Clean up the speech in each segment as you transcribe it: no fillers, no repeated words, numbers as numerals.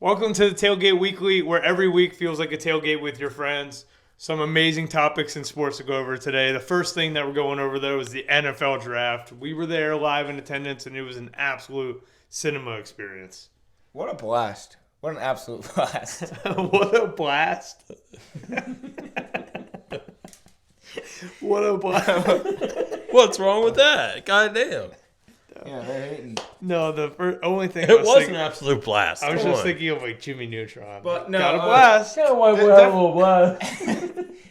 Welcome to the Tailgate Weekly, where every week feels like a tailgate with your friends. Some amazing topics in sports to go over today. The first thing that we're going over, though, is the NFL draft. We were there live in attendance, and it was an absolute cinema experience. What a blast. What an absolute blast. What a blast. What a blast. What's wrong with that? Goddamn. Yeah, they're hating. No, the only thing It was an absolute blast. I was just thinking of like Jimmy Neutron. But no, got a blast. Kind of why we have a little blast.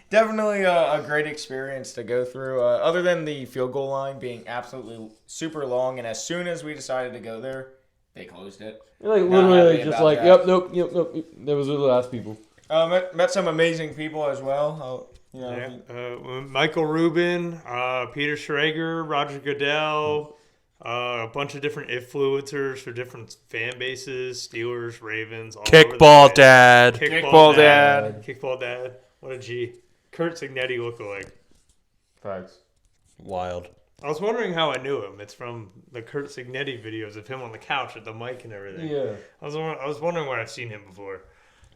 Definitely a great experience to go through. Other than the field goal line being absolutely super long, and as soon as we decided to go there, they closed it. You're like Not literally happy just about like, that. yep. That was the last people. Met some amazing people as well. Michael Rubin, Peter Schrager, Roger Goodell, a bunch of different influencers for different fan bases, Steelers, Ravens, all over the Kickball place. Dad. Kickball Dad. Kickball Dad. What a G. Kurt Signetti lookalike. Facts. Wild. I was wondering how I knew him. It's from the Kurt Signetti videos of him on the couch with the mic and everything. Yeah. I was wondering where I've seen him before.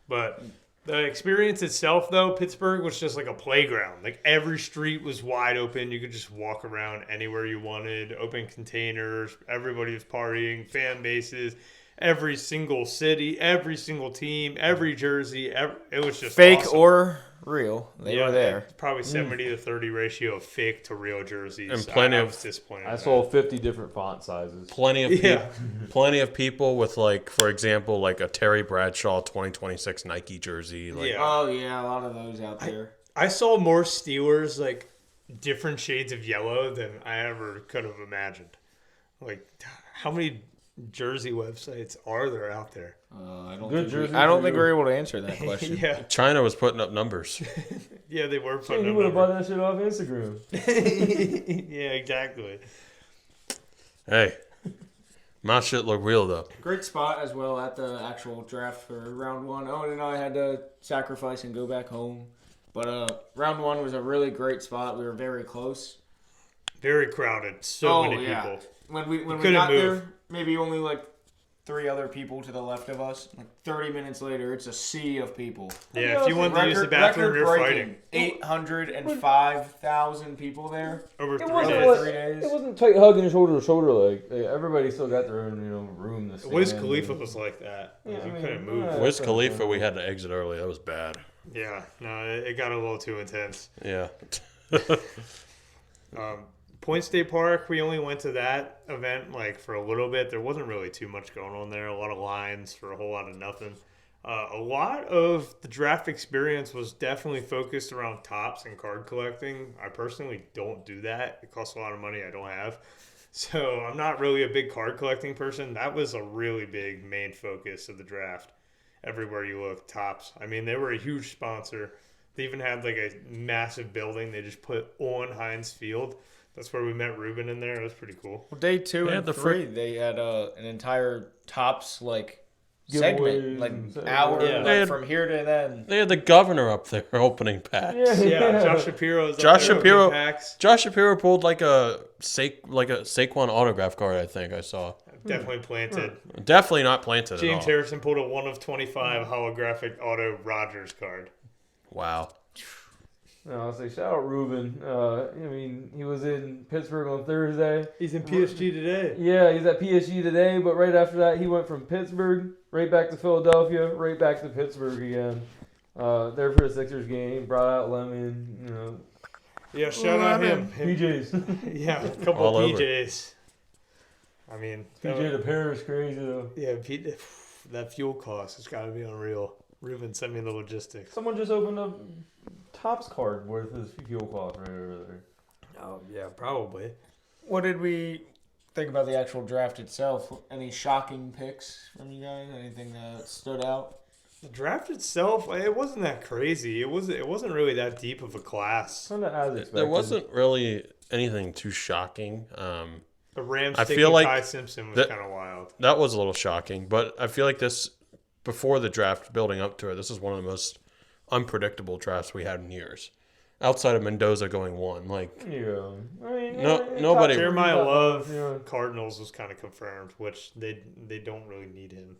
But the experience itself, though, Pittsburgh was just like a playground. Like every street was wide open. You could just walk around anywhere you wanted. Open containers. Everybody was partying. Fan bases. Every single city. Every single team. Every jersey. It was just Fake awesome. or real. They were there. Probably 70-30 ratio of fake to real jerseys. And plenty I of- was disappointed. I in saw that. 50 different font sizes. Plenty of Yeah. plenty of people with, like, for example, like a Terry Bradshaw 2026 Nike jersey. Like, Yeah. Oh, yeah, a lot of those out there. I saw more Steelers, like, different shades of yellow than I ever could have imagined. Like, how many jersey websites are there out there? I don't Good think jersey I don't for think you. we're able to answer that question. Yeah. China was putting up numbers. Yeah, they were Shit, putting you them would have over. bought that shit off Instagram. Yeah, exactly. Hey, my shit look real, though. Great spot as well at the actual draft for round one. Owen and I had to sacrifice and go back home. But round one was a really great spot. We were very close. Very crowded. So many people. When we couldn't got move. there, maybe only like 3 other people to the left of us. Like 30 minutes later, it's a sea of people. Yeah, if you want to use the bathroom, you're fighting. 805,000 people there. Over It 3 wasn't, days. like, 3 days. it wasn't tight hugging shoulder to shoulder. Like everybody still got their own room. To Wiz stand Khalifa in. was like that. Yeah, You I mean, couldn't move. yeah. Wiz Khalifa, we had to exit early. That was bad. Yeah, no, it got a little too intense. Yeah. Point State Park, we only went to that event like for a little bit. There wasn't really too much going on there. A lot of lines for a whole lot of nothing. A lot of the draft experience was definitely focused around tops and card collecting. I personally don't do that. It costs a lot of money I don't have. So I'm not really a big card collecting person. That was a really big main focus of the draft. Everywhere you look, tops. I mean, they were a huge sponsor. They even had like a massive building they just put on Heinz Field. That's where we met Ruben in there. It was pretty cool. Well, day 2 They and had the 3, they had an entire tops like segment, Giveaways like and hour, Yeah. like, They had- from here to then. They had the governor up there opening packs. Yeah, Josh Shapiro's up Josh there opening Shapiro- packs. Josh Shapiro pulled like a Saquon autograph card, I think I saw. Definitely planted. Definitely not planted James at all. Harrison pulled a 1 of 25 holographic auto Rogers card. Wow. No, I'll say shout out Ruben. I mean, he was in Pittsburgh on Thursday. He's in PSG today. Yeah, he's at PSG today, but right after that, he went from Pittsburgh right back to Philadelphia, right back to Pittsburgh again. There for the Sixers game, brought out Lemon, Yeah, shout out him. PJs. Yeah, a couple All over. PJs. I mean, PJ to Paris, crazy though. yeah, that fuel cost has got to be unreal. Ruben sent me the logistics. Someone just opened up Topps card worth his fuel cost right over there. Oh, yeah, probably. What did we think about the actual draft itself? Any shocking picks from you guys? Anything that stood out? The draft itself, it wasn't that crazy. It wasn't really that deep of a class. Kind of as expected. There wasn't really anything too shocking. The Rams I taking feel like Ty Simpson was that- kind of wild. That was a little shocking, but I feel like this, before the draft, building up to it, this is one of the most unpredictable drafts we had in years. Outside of Mendoza going 1, like Yeah. I mean, nobody- Jeremiah Love, Yeah. Cardinals was kind of confirmed, which they don't really need him.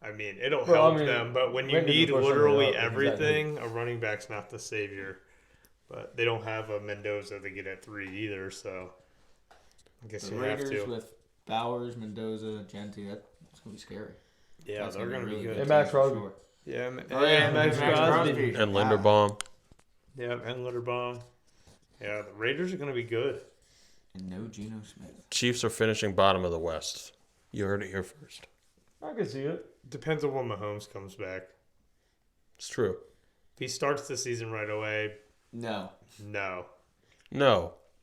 I mean, it'll Well, help I mean, them, but when you Raiders need will push literally somebody up, everything, a running back's not the savior. But they don't have a Mendoza to get at 3 either, so I guess The you Raiders have to. with Bowers, Mendoza, Genti, that's going to be scary. Yeah, That's they're gonna going to be really good. And Max for Crosby. sure. Yeah, Max Crosby. And Linderbaum. Yeah, and Linderbaum. Yeah, the Raiders are going to be good. And no Geno Smith. Chiefs are finishing bottom of the West. You heard it here first. I can see it. Depends on when Mahomes comes back. It's true. If he starts the season right away, No. No.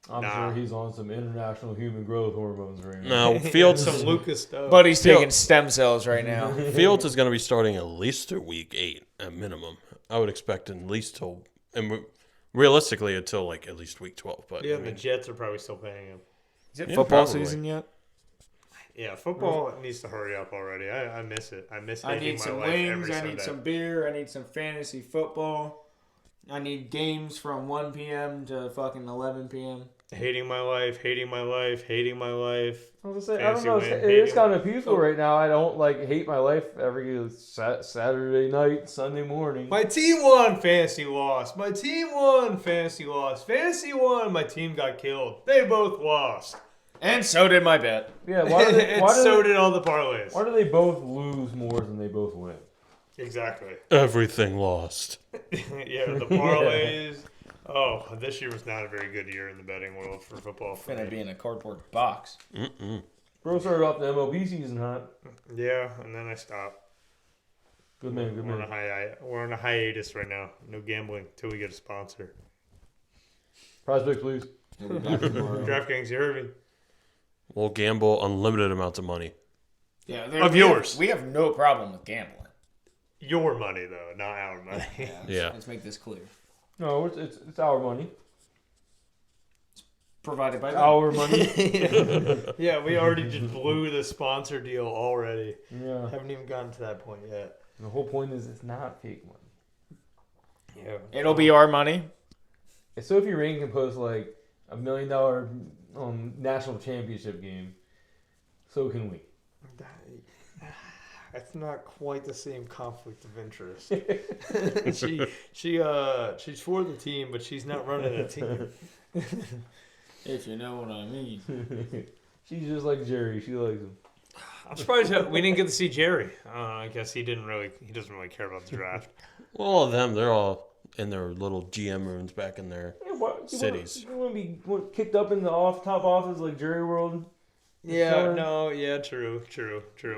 I'm Nah. sure he's on some international human growth hormones right now. No. Fields some Lucas stuff. But he's taking stem cells right now. Fields is going to be starting at least through week 8 at minimum. I would expect at least till, and realistically until like at least week 12. But yeah, I mean, the Jets are probably still paying him. Is it Yeah, football probably. season yet? Yeah, football needs to hurry up already. I miss it. I miss I hating need my some life wings. every I Sunday. need some beer. I need some fantasy football. I need games from 1 p.m. to fucking 11 p.m. Hating my life, hating my life, hating my life. I was gonna say, I don't Fantasy know. win, It is hating- kind of peaceful right now. I don't hate my life every Saturday night, Sunday morning. My team won, fantasy lost. My team won, fantasy lost. Fantasy won, my team got killed. They both lost. And so did my bet. Yeah, why do they, And why do so they, did all the parlays. why do they both lose more than they both win? Exactly. everything lost. Yeah, the parlays. Oh, this year was not a very good year in the betting world for football. For Gonna me. be in a cardboard box. Bro started off the MLB season hot. Yeah, and then I stopped. Good man, good We're on man. we're on a hiatus right now. No gambling till we get a sponsor. Prize picks, please. He'll be back tomorrow. DraftKings, you heard me. We'll gamble unlimited amounts of money. Yeah, Of yours. We have no problem with gambling. Your money though, not our money. Yeah. Let's make this clear. No, it's our money. Provided by Our money. Yeah, we already just blew the sponsor deal already. Yeah. Haven't even gotten to that point yet. The whole point is it's not fake money. Yeah. It'll be our money. If Sophie Rain can post like $1 million national championship game, so can we. That's not quite the same conflict of interest. She's for the team, but she's not running a team. If you know what I mean. She's just like Jerry. She likes him. I'm surprised that we didn't get to see Jerry. I guess he doesn't really care about the draft. Well, all of them, they're all in their little GM rooms back in their cities. You want to be kicked up in the top office like Jerry World? Yeah, true.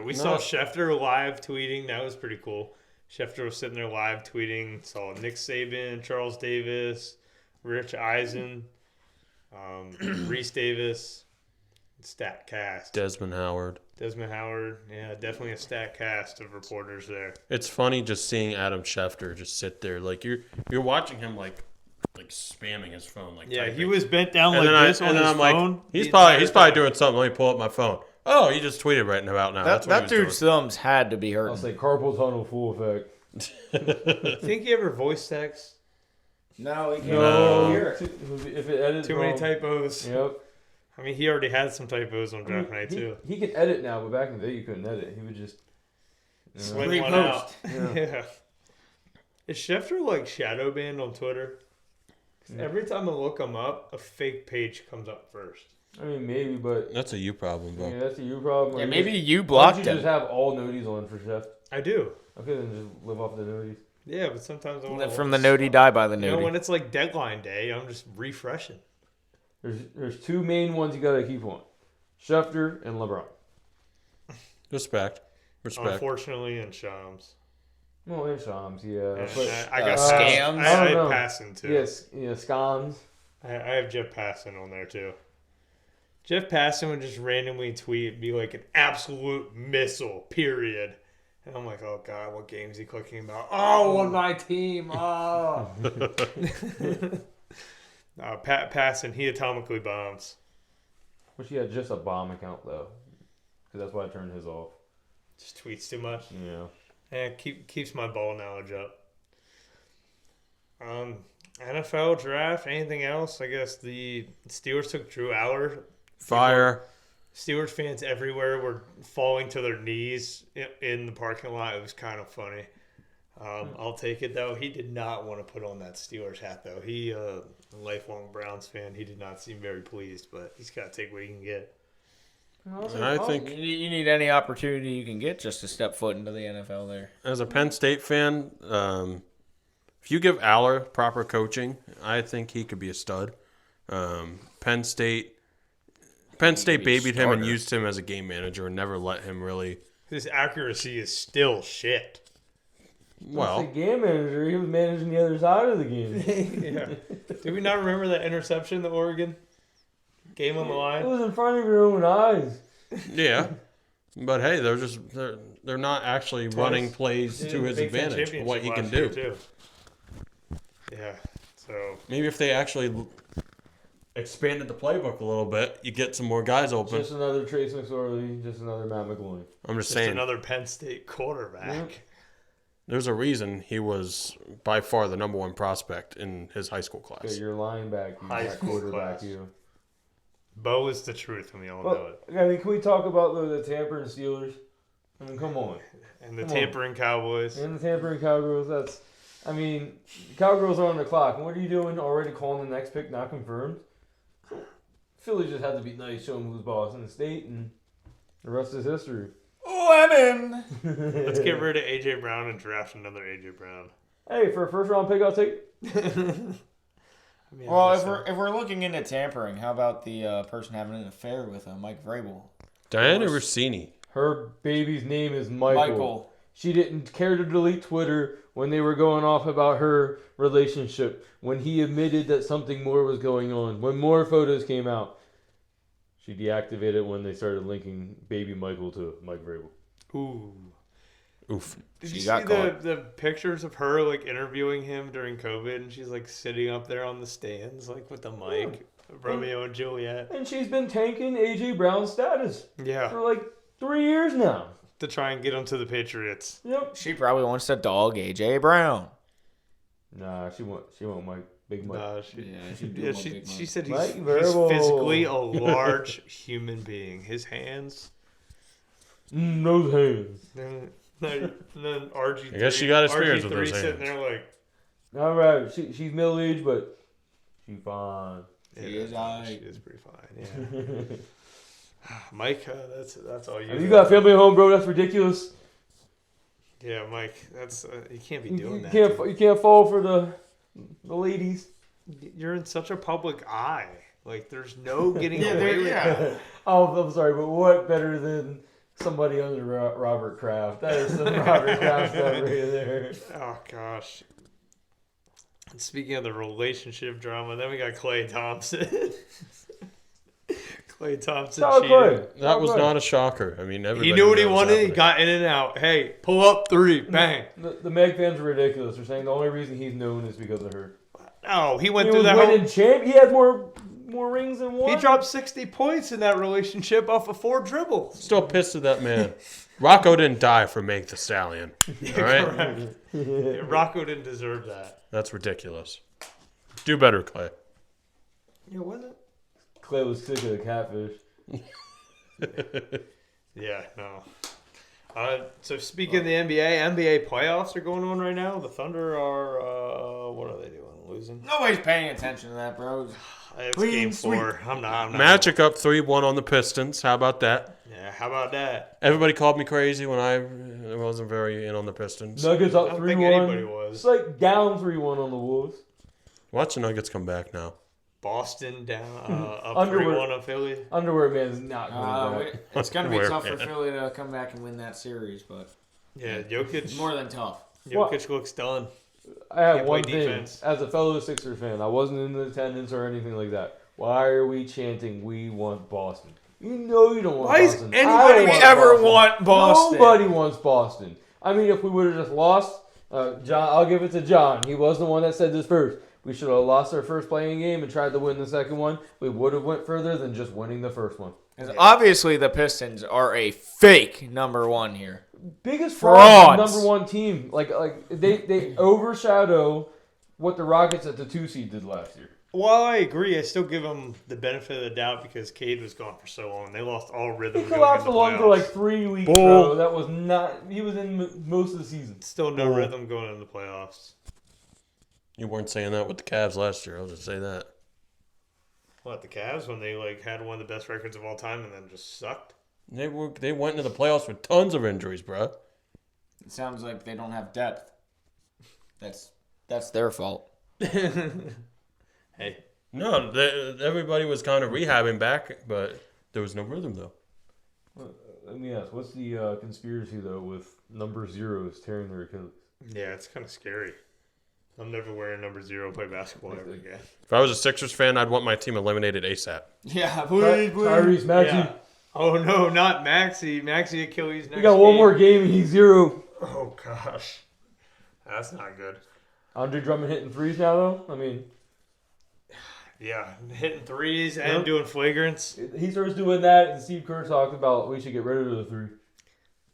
We saw No. Schefter live tweeting. That was pretty cool. Schefter was sitting there live tweeting. Saw Nick Saban, Charles Davis, Rich Eisen, Reese Davis, StatCast, Desmond Howard. Desmond Howard. Yeah, definitely a StatCast of reporters there. It's funny just seeing Adam Schefter just sit there. Like you're watching him like spamming his phone. Like Yeah, typing. he was bent down And like then this on and then his I'm like, phone. he's the probably entire time. doing something. Let me pull up my phone. Oh, he just tweeted right about now. That's what That he was doing. dude's thumbs had to be I'll hurting. say carpal tunnel full effect. Think he ever voice text? No, he can't No. hear it. If it edits Too many wrong- typos. Yep. I mean, he already had some typos on draft night too. He can edit now, but back in the day you couldn't edit. He would just. Swing one out. Yeah. Yeah. Is Schefter like shadow banned on Twitter? 'Cause every time I look him up, a fake page comes up first. I mean, maybe, but That's a you problem, bro. yeah, that's a you problem. Yeah, Or maybe just, you why blocked don't you him. just have all noties on for Chef? I do. Okay, then just live off the noties. Yeah, but sometimes I want From the nodie, die by the You know, nodie. when it's like deadline day, I'm just refreshing. There's two main ones you gotta keep on: Schefter and LeBron. Respect. Unfortunately, in Shams. Well, and Shams, yeah. And But, I got scams? I I don't have know. Passon too. yes, yeah, Scams. I have Jeff Passon on there too. Jeff Passon would just randomly tweet, be like an absolute missile, period. And I'm like, oh God, what game is he clicking about? Oh, on my team. Oh. Passon, he atomically bombs. Wish he had just a bomb account though, because that's why I turned his off. Just tweets too much. Yeah. And keeps my ball knowledge up. NFL draft, anything else? I guess the Steelers took Drew Aller. Fire. Steelers fans everywhere were falling to their knees in the parking lot. It was kind of funny. I'll take it, though. He did not want to put on that Steelers hat, though. He, a lifelong Browns fan, he did not seem very pleased, but he's got to take what he can get. And I think You need any opportunity you can get just to step foot into the NFL there. as a Penn State fan, if you give Aller proper coaching, I think he could be a stud. Penn State babied him and used him as a game manager and never let him really. His accuracy is still shit. Well, the game manager, he was managing the other side of the game. Yeah. Do we not remember that interception, the Oregon game on the It line? was in front of your own eyes. yeah, but hey, they're not actually running plays to his Big Ten advantage. What he can championship do. last year, too. Yeah. So Maybe if they actually expanded the playbook a little bit, you get some more guys open. Just another Trace McSorley, just another Matt McGloin. I'm just just saying. another Penn State quarterback. There's a reason he was by far the number one prospect in his high school class. Got your linebacker, you High got school quarterback, class. you. Bo is the truth, and we all know Well, it. I mean, can we talk about the tampering Steelers? I mean, come on. And the Come on. tampering Cowboys. And the tampering Cowgirls, Cowgirls are on the clock. And what are you doing already calling the next pick not confirmed? Philly just had to be nice, show them who's boss in the state, and the rest is history. Lemon. Let's get rid of A.J. Brown and draft another A.J. Brown. Hey, for a first round pick, I'll take. I mean, Well, I'm if just we're looking into tampering, how about the person having an affair with Mike Vrabel? Diana Rossini. Her baby's name is Michael. She didn't care to delete Twitter when they were going off about her relationship, when he admitted that something more was going on, when more photos came out. She deactivated when they started linking baby Michael to Mike Vrabel. Ooh. Oof. Did She you see got caught. the pictures of her like interviewing him during COVID, and she's like sitting up there on the stands like with the mic, Romeo and Juliet. And she's been tanking A.J. Brown's status Yeah, for like 3 years now. to try and get him to the Patriots. Yep. She probably wants to dog A.J. Brown. Nah, she won't Mike. Big Mike. Nah, she said he's Mike Vrabel. physically a large human being. His hands. Those hands. Then RG3. I guess she got experience with those sitting hands. there like. All right, she's middle aged, but she's fine. She is aight. She is pretty fine. Yeah. Mike, that's all you. You got family at home, bro. That's ridiculous. Yeah, Mike, that's you can't be doing that. You can't fall for the ladies. You're in such a public eye. Like, there's no getting away with that. Oh, I'm sorry, but what better than somebody under Robert Kraft? That is some Robert Kraft stuff right there. Oh gosh. And speaking of the relationship drama, then we got Klay Thompson. Klay Thompson Shout out cheated. Klay. That was not a shocker. I mean, He everybody knew what he knows wanted. He happening. got in and out. Hey, pull up three, bang. The Meg fans are ridiculous. They're saying the only reason he's known is because of her. No, he went He through was that whole. winning champ. He had more rings than one. He dropped 60 points in that relationship off of 4 dribbles. Still pissed at that man. Rocco didn't die for Meg the Stallion. All right? Correct. Yeah, Rocco didn't deserve that. That's ridiculous. Do better, Clay. Yeah, wasn't it? Clay was sick of the catfish. Yeah, no. So speaking of the NBA playoffs are going on right now. The Thunder are, what are they doing? Losing? Nobody's paying attention to that, bro. It's Clean game sweep. 4. I'm not. Magic up 3-1 on the Pistons. How about that? Yeah, how about that? Everybody called me crazy when I wasn't very in on the Pistons. Nuggets I up don't think anybody 3-1. was. It's like down 3-1 on the Wolves. Watch the Nuggets come back now. Boston down up Underwear. 3-1 on Philly. Underwear man's not going back. It's going to be Where, tough for man? Philly to come back and win that series, but Yeah, it's Jokic. more than tough. Jokic looks done. I have Can't play one thing. defense. As a fellow Sixers fan, I wasn't in the attendance or anything like that. Why are we chanting, "We want Boston"? You know you don't want Why is Boston. anybody I don't ever want Boston? Nobody wants Boston. I mean, if we would have just lost, John, I'll give it to John. He was the one that said this first. We should have lost our first playing game and tried to win the second one. We would have went further than just winning the first one. 'Cause obviously the Pistons are a fake number one here. Biggest fraud, Frauds. number one team. Like they overshadow what the Rockets at the 2 seed did last year. While I agree, I still give them the benefit of the doubt because Cade was gone for so long. They lost all rhythm. He collapsed along for like 3 weeks, bro. That was not. He was in most of the season. Still no rhythm going into the playoffs. You weren't saying that with the Cavs last year. I'll just say that. What, the Cavs when they had one of the best records of all time and then just sucked? They went into the playoffs with tons of injuries, bro. It sounds like they don't have depth. That's their fault. Hey. No, everybody was kind of rehabbing back, but there was no rhythm though. Let me ask, what's the conspiracy though with number zeros tearing their Achilles? Yeah, it's kind of scary. I'm never wearing number 0 play basketball ever again. If I was a Sixers fan, I'd want my team eliminated ASAP. Yeah, please. Tyrese Maxey. Yeah. Oh no, not Maxey. Maxey Achilles next. He got one more game and he's 0. Oh gosh, that's not good. Andre Drummond hitting threes now though. I mean, yeah, hitting threes and doing flagrants. He starts doing that, and Steve Kerr talked about we should get rid of the 3.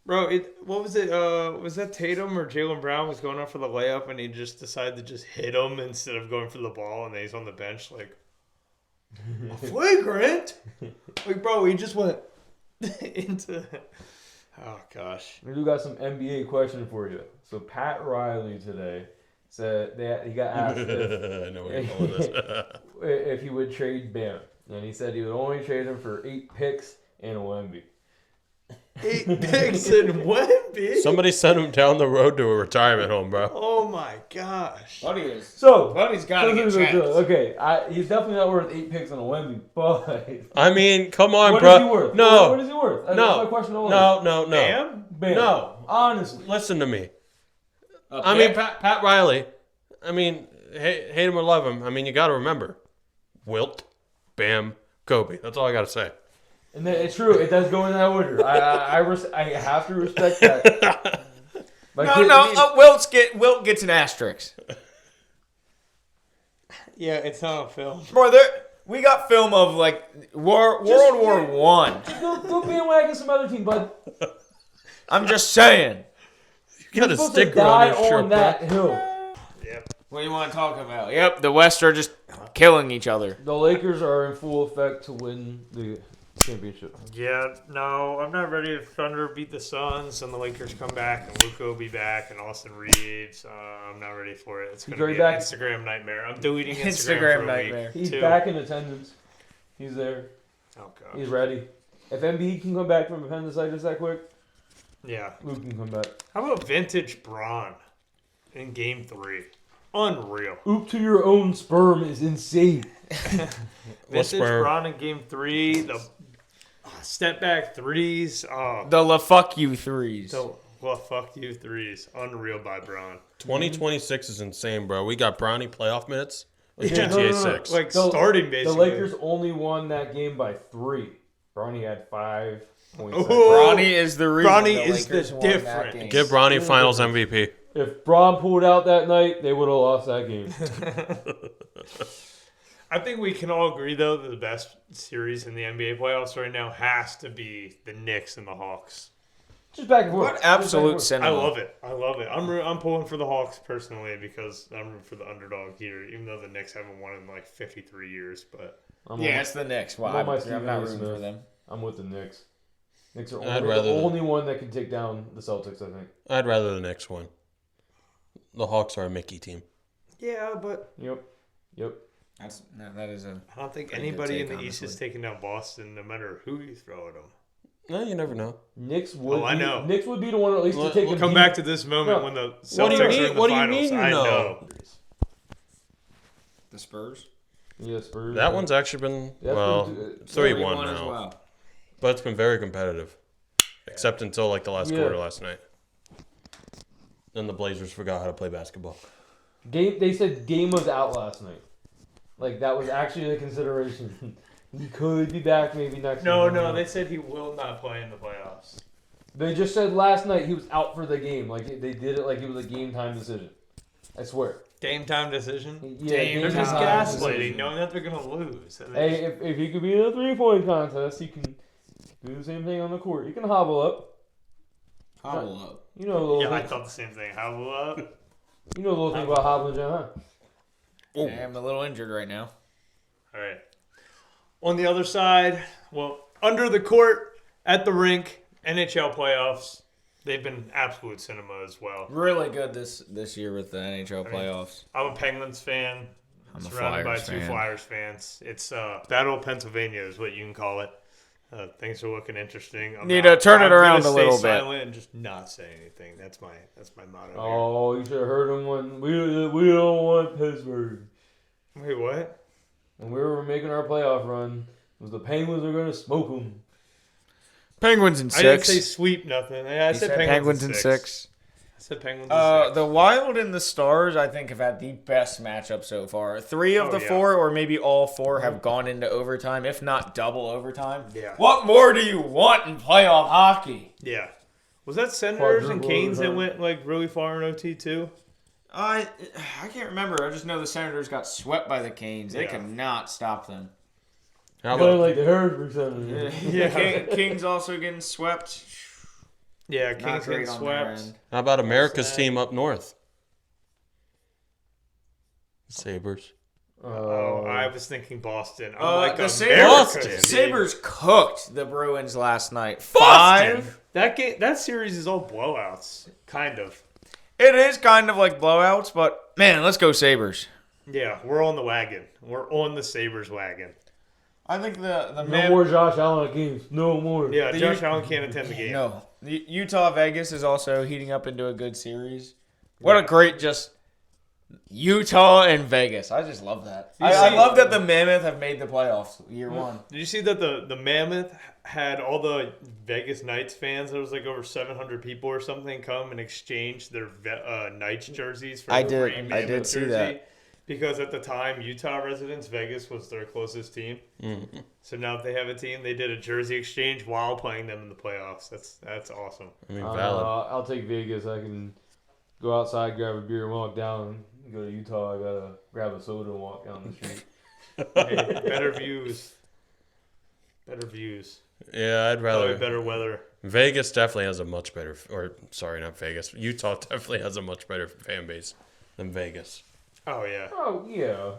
Bro, what was it? Was that Tatum or Jaylen Brown was going up for the layup and he just decided to just hit him instead of going for the ball and then he's on the bench like, a flagrant? Like, bro, he just went into... Oh, gosh. We do got some NBA question for you. So Pat Riley today said that he got asked I know where you're going with this. if he would trade Bam. And he said he would only trade him for 8 picks and a Wemby. 8 picks and Wemby? Somebody sent him down the road to a retirement home, bro. Oh my gosh. Buddy's got to get checked. Okay, he's definitely not worth 8 picks on a Wemby, but... I mean, come on, what bro. What is he worth? No. What is he worth? That's No. my question only. No. Bam? Bam. No. Honestly. Listen to me. A I mean, pick? Pat Riley, I mean, hate him or love him, I mean, you got to remember. Wilt, Bam, Kobe. That's all I got to say. And it's true. It does go in that order. I have to respect that. Wilt gets an asterisk. Yeah, it's not on film. Bro, we got film of like World War One. Go bandwagon some other team, bud. I'm just saying. You got You're a supposed to sticker die on your shirt, on that bro. hill. Yep. What do you want to talk about? Yep, the West are just killing each other. The Lakers are in full effect to win the championship. Yeah, no, I'm not ready to Thunder beat the Suns and the Lakers come back and Luka will be back and Austin Reeves. I'm not ready for it. It's going to be an Instagram nightmare. I'm deleting Instagram for a nightmare. week. He's back in attendance. He's there. Oh, God. He's ready. If Embiid can come back from appendicitis that quick, Yeah. Luke can come back. How about vintage Braun in Game 3? Unreal. Oop to your own sperm is insane. Vintage Braun in Game 3. The step back threes. The la fuck you threes. Fuck you threes. Unreal by Braun. 2026 is insane, bro. We got Bronny playoff minutes with Yeah, GTA no. 6. Like starting basically. The Lakers only won that game by 3. Bronny had 5 points. Oh, Bronny is the reason Bronny the is the Lakers won that difference. game. Give Bronny Finals MVP. If Braun pulled out that night, they would have lost that game. I think we can all agree, though, that the best series in the NBA playoffs right now has to be the Knicks and the Hawks. Just back and forth. What absolute I cinema. love it. I'm pulling for the Hawks personally because I'm rooting for the underdog here, even though the Knicks haven't won in like 53 years. But It's the Knicks. Well, I'm on my I'm Stephen not A. rooting Smith. for them. I'm with the Knicks. Knicks are I'd the rather- only one that can take down the Celtics, I think. I'd rather the next one. The Hawks are a Mickey team. yeah, but Yep. That is a. I don't think Pretty good anybody in take, the East is honestly. taking down Boston, no matter who you throw at them. No, you never know. Knicks would. I know. Knicks would be the one at least to take We'll them come deep. back to this moment No. when the What do you Celtics are mean- in the what do you finals. mean you I know? know. The Spurs? Yeah, Spurs. That one's actually been, That's well, been 3-1 as now. well. But it's been very competitive. Except until like the last Yeah. quarter last night. Then the Blazers forgot how to play basketball. They said game was out last night. Like, that was actually a consideration. He could be back maybe next No, week. they said he will not play in the playoffs. They just said last night he was out for the game. Like, they did it like it was a game time decision. I swear. Game time decision? Yeah, They're game just time gaslighting, decision. knowing that they're going to lose. And Hey, if he could be in a 3-point contest, he can do the same thing on the court. He can hobble up. Hobble up. You know the little I thing. thought the same thing. How will You know the little thing about hobbling, John, huh? I'm a little injured right now. All right. On the other side, well, under the court, at the rink, NHL Playoffs. They've been absolute cinema as well. Really good this year with the NHL Playoffs. I'm a Penguins fan. I'm surrounded by two Flyers fans. It's Battle of Pennsylvania is what you can call it. Things are looking interesting. Need to turn it around a little bit. Silent and just not say anything. That's my motto. Oh, you should have heard him when we don't want Pittsburgh. Wait, what? When we were making our playoff run, it was the Penguins are going to smoke them. Penguins in 6. I didn't say sweep nothing. I said Penguins in 6. I said Penguins in 6. The Wild and the Stars, I think, have had the best matchup so far. 3 of the 4, or maybe all 4, have gone into overtime, if not double overtime. Yeah. What more do you want in playoff hockey? Yeah. Was that Senators and Canes that went like really far in OT too? I can't remember. I just know the Senators got swept by the Canes. They could not stop them. How about like the Harrisburg Senators? Yeah. Kings also getting swept. Yeah, Kings getting swept. How about America's team up north? Sabres. I was thinking Boston. The Sabres cooked the Bruins last night. 5. That series is all blowouts, kind of. It is kind of like blowouts, but man, let's go Sabres. Yeah, we're on the wagon. We're on the Sabres wagon. I think the no more Josh Allen games. No more. Yeah, Josh Allen can't attend the game. No. Utah Vegas is also heating up into a good series. What a great just Utah and Vegas. I just love that. I love that the Mammoth have made the playoffs year 1. Did you see that the Mammoth had all the Vegas Knights fans? There was like over 700 people or something come and exchange their Knights jerseys for I free Mammoth did see jersey. that. Because at the time, Utah residents, Vegas was their closest team. Mm-hmm. So now if they have a team, they did a jersey exchange while playing them in the playoffs. That's awesome. I mean, valid. I'll take Vegas. I can go outside, grab a beer, and walk down. Go to Utah, I gotta grab a soda and walk down the street. Hey, better views. Better views. Yeah, I'd rather. Probably better weather. Vegas definitely has a much better, not Vegas. Utah definitely has a much better fan base than Vegas. Oh, yeah. Oh, yeah.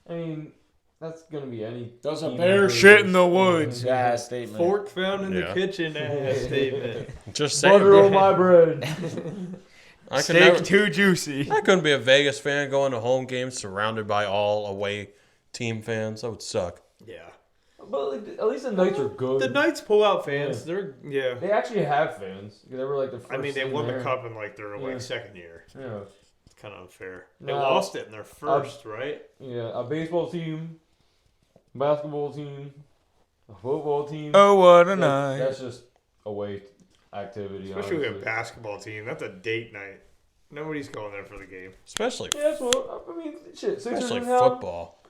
I mean, that's going to be any... Does a bear shit in the woods? Statement. Fork found in the kitchen statement. Just saying. Butter on my bread. Steak too juicy. I couldn't be a Vegas fan going to home games surrounded by all away team fans. That would suck. Yeah. But at least the Knights are good. The Knights pull out fans. Yeah. They actually have fans. They were like the first. They won the cup in their second year. Yeah. Kind of unfair. They lost it in their first, right? Yeah, a baseball team, basketball team, a football team. Oh, what a night. That's just away activity. Especially with a basketball team. That's a date night. Nobody's going there for the game. Especially. Yeah, shit. Especially football.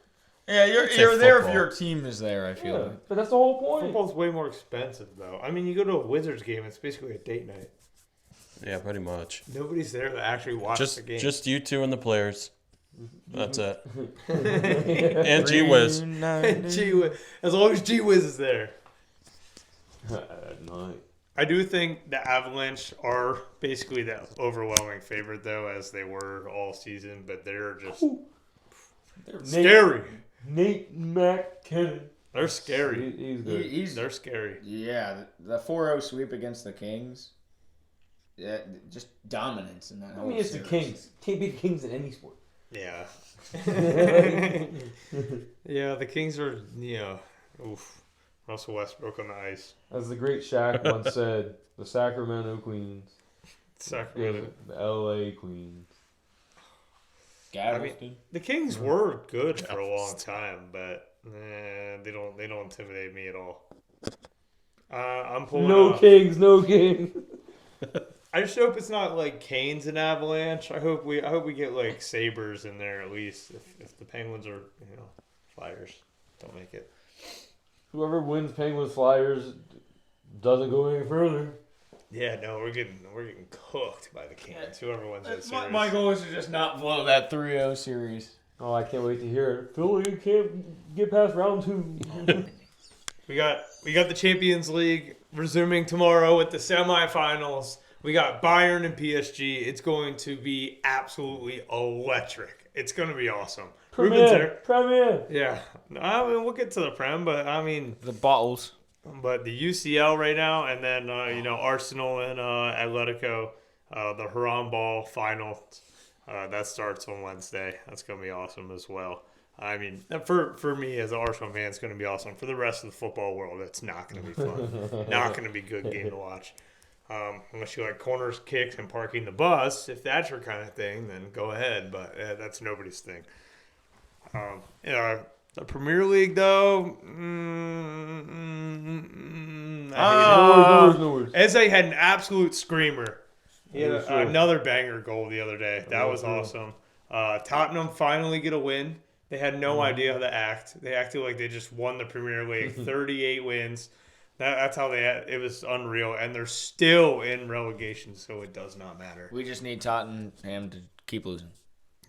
Yeah, you're there if your team is there, I feel like. But that's the whole point. Football's way more expensive, though. You go to a Wizards game, it's basically a date night. Yeah, pretty much. Nobody's there to actually watch the game. Just you two and the players. That's it. And G Wiz. As long as G Wiz is there. At night. I do think the Avalanche are basically the overwhelming favorite, though, as they were all season. But they're just scary. Nate McKinnon. They're scary. He's good. They're scary. Yeah, the 4-0 sweep against the Kings. Yeah, just dominance in that whole it's series. the Kings. Can't be the Kings in any sport. Yeah. Yeah, the Kings are, oof. Russell Westbrook on the ice. As the great Shaq once said, the Sacramento Queens. Sacramento. The LA Queens. The Kings were good for a long time, but they don't intimidate me at all. I'm pulling no Kings. I just hope it's not like Canes and Avalanche. I hope we get like Sabres in there at least. If the Penguins or Flyers don't make it. Whoever wins Penguins Flyers doesn't go any further. Yeah, no, we're getting cooked by the Canes. Whoever wins that series. My goal is to just not blow that 3-0 series. Oh, I can't wait to hear it. Philly can't get past round 2. We got the Champions League resuming tomorrow with the semifinals. We got Bayern and PSG. It's going to be absolutely electric. It's going to be awesome. Ruben's there. Premier. Yeah. I mean, we'll get to the Prem, but I mean, The bottles. but the UCL right now, and then Arsenal and Atletico, the Haram Ball final. That starts on Wednesday. That's gonna be awesome as well. I mean, for me as an Arsenal fan, it's gonna be awesome. For the rest of the football world, it's not gonna be fun. Not gonna be a good game to watch. Unless you like corners, kicks, and parking the bus. If that's your kind of thing, then go ahead. But that's nobody's thing. The Premier League, though, No worries. Eze had an absolute screamer. He had another banger goal the other day. That was awesome. Tottenham finally get a win. They had no idea how to act. They acted like they just won the Premier League. 38 wins. That's how it was unreal. And they're still in relegation, so it does not matter. We just need Tottenham to keep losing.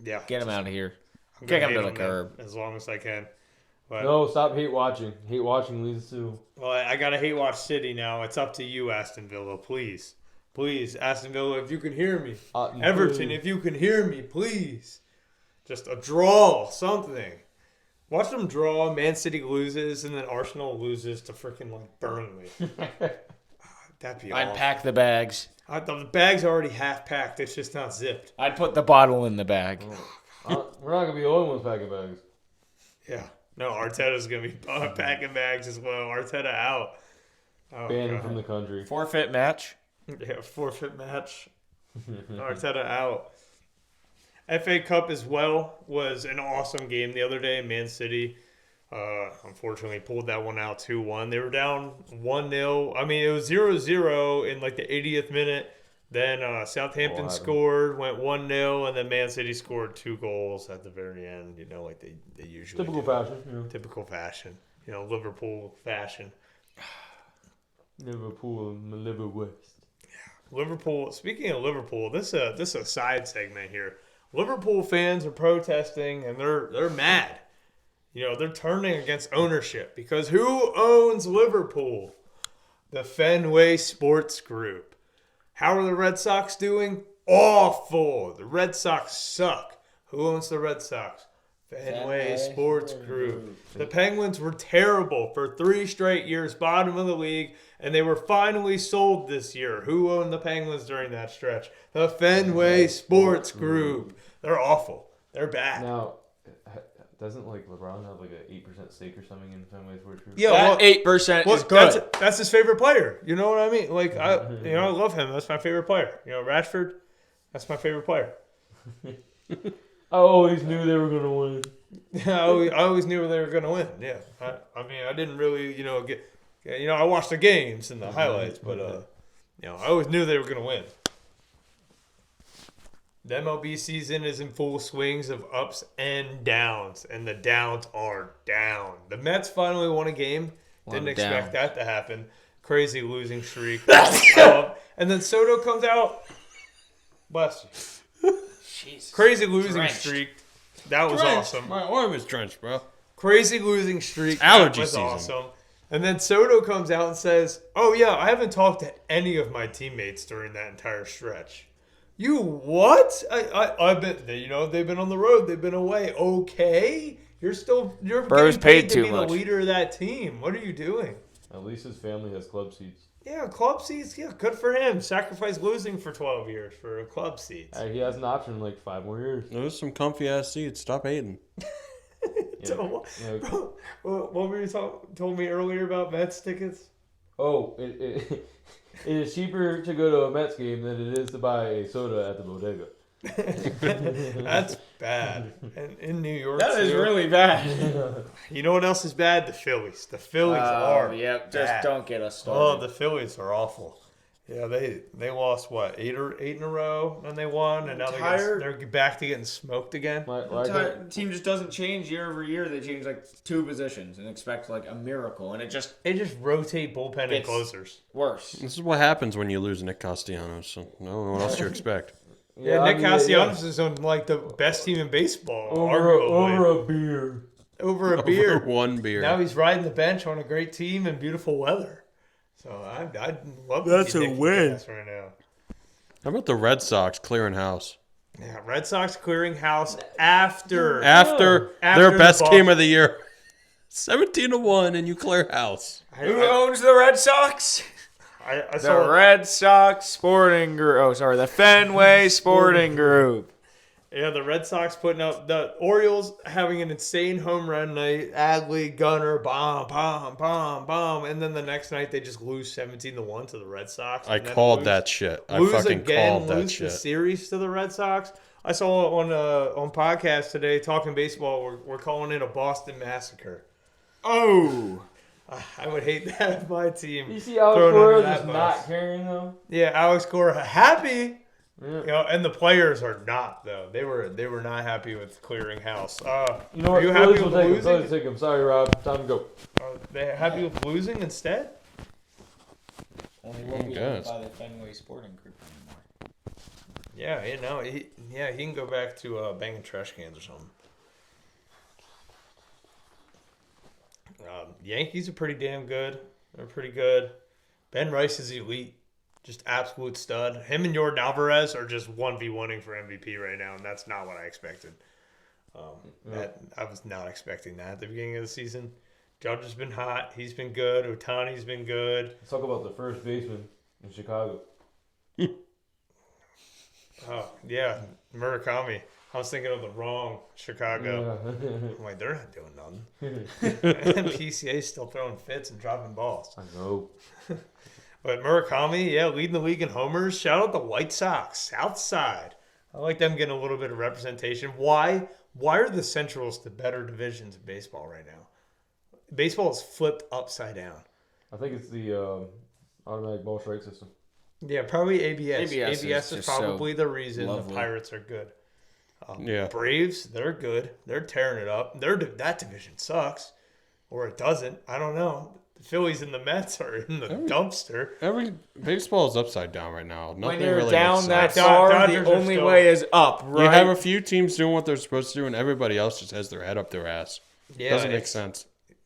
Yeah. Get him out of here. I'm Kick gonna him to hate the curb. as long as I can. But, No, stop hate watching. Hate watching leads to. well, I got to hate watch City now. It's up to you, Aston Villa. Please. Please, Aston Villa, if you can hear me. Everton, if you can hear me, please. Just a draw, something. Watch them draw. Man City loses, and then Arsenal loses to freaking Burnley. That'd be awful. I'd pack the bags. The bag's already half packed. It's just not zipped. I'd put the bottle in the bag. We're not gonna be the only ones packing bags. Yeah. No, Arteta's going to be packing bags as well. Arteta out. Oh, Banned God. from the country. Forfeit match. Yeah, forfeit match. Arteta out. FA Cup as well was an awesome game the other day. Man City, unfortunately, pulled that one out 2-1. They were down 1-0. I mean, it was 0-0 in the 80th minute. Then Southampton scored, went 1-0, and then Man City scored 2 goals at the very end. They usually Typical do. fashion. Yeah. Typical fashion. Liverpool fashion. Liverpool, Liverpool West. Liverpool. Speaking of Liverpool, this is a side segment here. Liverpool fans are protesting and they're mad. They're turning against ownership because who owns Liverpool? The Fenway Sports Group. How are the Red Sox doing? Awful. The Red Sox suck. Who owns the Red Sox? Fenway Sports Group. The Penguins were terrible for 3 straight years, bottom of the league, and they were finally sold this year. Who owned the Penguins during that stretch? The Fenway Sports Group. They're awful. They're bad. Now, doesn't LeBron have an 8% stake or something in Fenway Sports Group? Yeah, That 8% is good. That's his favorite player. You know what I mean? I love him. That's my favorite player. Rashford, that's my favorite player. I always knew they were gonna win. I always knew they were going to win. Yeah. I didn't really, I watched the games and the highlights, but, I always knew they were going to win. The MLB season is in full swings of ups and downs, and the downs are down. The Mets finally won a game. Didn't expect that to happen. Crazy losing streak. And then Soto comes out. Bless you. Jesus. Crazy losing streak. That was awesome. My arm is drenched, bro. Crazy losing streak. Allergy that was season. awesome. And then Soto comes out and says, "Oh yeah, I haven't talked to any of my teammates during that entire stretch." You what? I've been. They've been on the road. They've been away. Okay, you're Burrow's getting paid to too be much. the leader of that team. What are you doing? At least his family has club seats. Yeah, club seats. Yeah, good for him. Sacrifice losing for 12 years for club seats. He has an option in 5 more years. Those some comfy ass seats. Stop hating. Bro, what were you told me earlier about Mets tickets? Oh, it is cheaper to go to a Mets game than it is to buy a soda at the bodega. That's bad. And in New York, That is too. really bad. You know what else is bad? The Phillies. The Phillies are Yep, bad. just don't get us started. Oh, the Phillies are awful. Yeah, they lost what 8 in a row, and they won, and now they're back to getting smoked again. The team just doesn't change year over year. They change 2 positions and expect a miracle, and it just rotate bullpen and It's- closers. worse. This is what happens when you lose Nick Castellanos. So I don't know what else to expect. Yeah, Nick Castellanos is on the best team in baseball, Over arguably. a beer. Over a beer. Over one beer. Now he's riding the bench on a great team in beautiful weather. So I'd love to That's see a Nick win. Castellanos right now. How about the Red Sox clearing house? Yeah, Red Sox clearing house after After After their best the game of the year. 17-1 and you clear house. Who owns the Red Sox? I The saw Red Sox Sporting Group. Oh, sorry, the Fenway Sporting Group. Yeah, the Red Sox putting up the Orioles having an insane home run night. Adley, Gunner, bomb, and then the next night they just lose 17-1 to the Red Sox. I and then called lose- that shit. I lose fucking again, called that lose shit. the series to the Red Sox. I saw on podcast today talking baseball. We're calling it a Boston massacre. Oh. I would hate that if my team. You see Alex thrown Cora under that just bus. not caring though. Yeah, Alex Cora happy. Yeah. You know, and the players are not though. They were not happy with clearing house. You know Are what? you Phillies happy will with take him. losing? Phillies take him. Sorry, Rob. Time to go. Are they happy with losing instead? Only won't be guess. owned by the Fenway Sporting Group anymore. Yeah, you know, he can go back to banging trash cans or something. Yankees are pretty damn good. They're pretty good. Ben Rice is elite, just absolute stud. Him and Jordan Alvarez are just 1v1ing for MVP right now, and that's not what I expected. I was not expecting that at the beginning of the season. Judge has been hot. He's been good. Ohtani's been good. Let's talk about the first baseman in Chicago. Oh, yeah, Murakami. I was thinking of the wrong Chicago. Yeah. I'm like, they're not doing nothing. And PCA's still throwing fits and dropping balls. I know. But Murakami, yeah, leading the league in homers. Shout out the White Sox, South Side. I like them getting a little bit of representation. Why are the Centrals the better divisions of baseball right now? Baseball is flipped upside down. I think it's the automatic ball strike system. Yeah, probably ABS. ABS ABS is is just probably the reason lovely. the Pirates are good. Yeah. Braves, they're good. They're tearing it up. That division sucks, or it doesn't. I don't know. The Phillies and the Mets are in the dumpster. Every baseball is upside down right now. Nothing When you're really down makes that sense. far, Dodgers the are only still- way is up, right? You have a few teams doing what they're supposed to do, and everybody else just has their head up their ass. Yeah, Doesn't make it's- sense.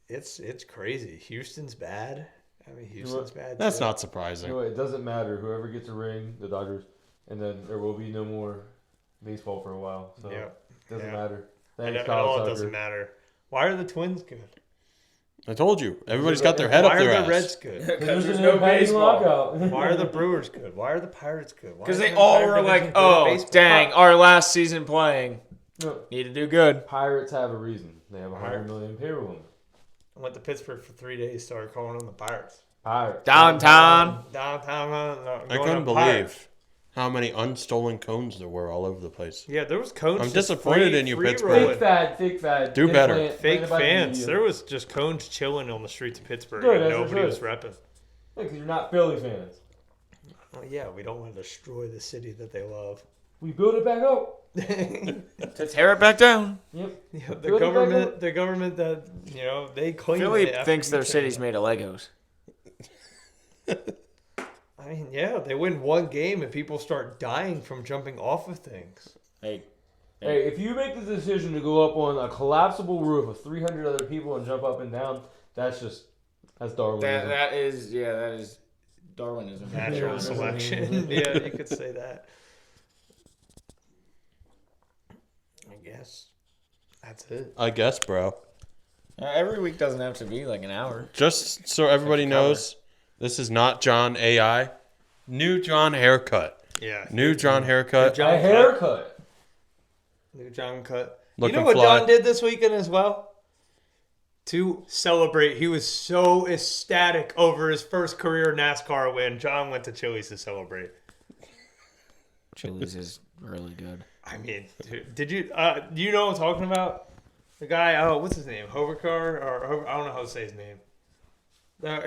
It's crazy. Houston's bad. I mean, Houston's bad. That's too. not You surprising. know what? It doesn't matter. Whoever gets a ring, the Dodgers, and then there will be no more baseball for a while. So Yeah. it doesn't Yeah. matter. And Thanks, it all Kyle doesn't Tucker. matter. Why are the Twins good? I told you. Everybody's got their head Why up are their the ass. Reds good? Because there's an no impending baseball. lockout. Why are the Brewers good? Why are the Pirates good? Because they all were like, oh, dang, our last season playing. No, Need to do good. Pirates have a reason. They have $100 million payroll. I went to Pittsburgh for 3 days, started calling them the Pirates. Pirates. Downtown. Downtown. I couldn't believe how many unstolen cones there were all over the place. Yeah, there was cones. I'm just disappointed in you, free Pittsburgh. rolling. Fake fad. Do better. Fake Planted by the fans. media. There was just cones chilling on the streets of Pittsburgh, Good, and as it nobody was should. repping. Because you're not Philly fans. Well, yeah, we don't want to destroy the city that they love. We build it back up. To tear it back down. Yep. Yeah, the Build it back government, up. the government that they claim. Philly it after thinks their each city's other. made of Legos. I mean, yeah, they win one game and people start dying from jumping off of things. Hey, Hey, if you make the decision to go up on a collapsible roof of 300 other people and jump up and down, that's Darwinism. that is Darwinism. Natural Yeah. selection. Yeah, you could say that. I guess that's it. I guess, bro. Every week doesn't have to be like an hour. Just so everybody knows, this is not John AI. New John haircut. Yeah. New John haircut. John A haircut. New John cut. Looking you know what fly. John did this weekend as well? To celebrate, he was so ecstatic over his first career NASCAR win. John went to Chili's to celebrate. Chili's is really good. I mean, dude, did you? Do you know what I'm talking about? The guy, what's his name? Hovercar, or I don't know how to say his name.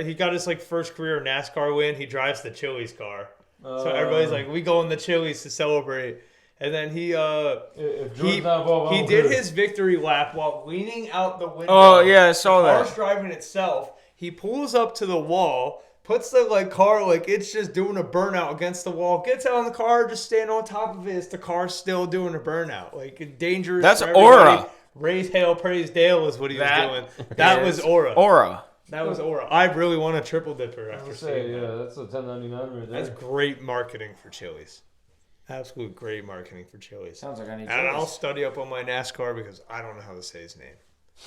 He got his first career NASCAR win. He drives the Chili's car, so everybody's like, "We going to Chili's to celebrate." And then he If Jordan's not involved, I he don't did care. his victory lap while leaning out the window. Oh, yeah, I saw The car's that. driving itself. He pulls up to the wall, puts the car it's just doing a burnout against the wall. Gets out of the car, just stand on top of it. As the car's still doing a burnout. Dangerous. That's for everybody. aura. Raise hail, praise Dale is what he was That doing. That was aura. Aura. That was aura. I really want a triple dipper I after would say, seeing that. yeah, that's a 1099 right there. That's great marketing for Chili's. Absolute great marketing for Chili's. Sounds like I need And I'll Chili's. study up on my NASCAR because I don't know how to say his name.